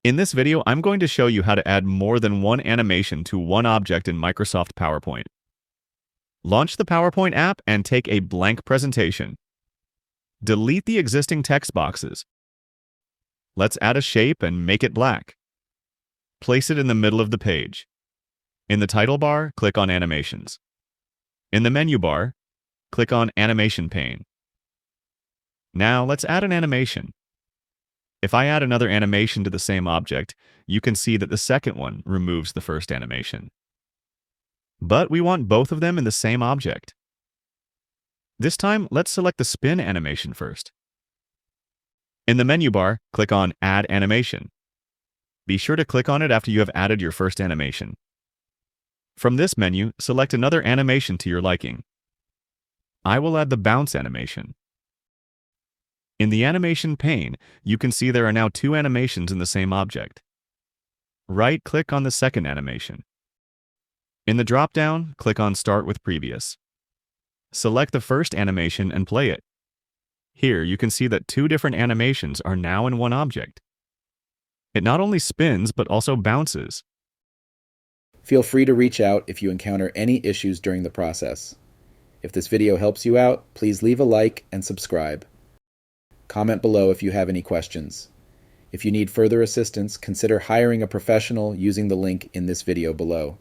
In this video, I'm going to show you how to add more than one animation to one object in Microsoft PowerPoint. Launch the PowerPoint app and take a blank presentation. Delete the existing text boxes. Let's add a shape and make it black. Place it in the middle of the page. In the title bar, click on Animations. In the menu bar, click on Animation pane. Now let's add an animation. If I add another animation to the same object, you can see that the second one removes the first animation. But we want both of them in the same object. This time, let's select the spin animation first. In the menu bar, click on Add Animation. Be sure to click on it after you have added your first animation. From this menu, select another animation to your liking. I will add the bounce animation. In the animation pane, you can see there are now two animations in the same object. Right-click on the second animation. In the drop-down, click on Start with Previous. Select the first animation and play it. Here, you can see that two different animations are now in one object. It not only spins, but also bounces. Feel free to reach out if you encounter any issues during the process. If this video helps you out, please leave a like and subscribe. Comment below if you have any questions. If you need further assistance, consider hiring a professional using the link in this video below.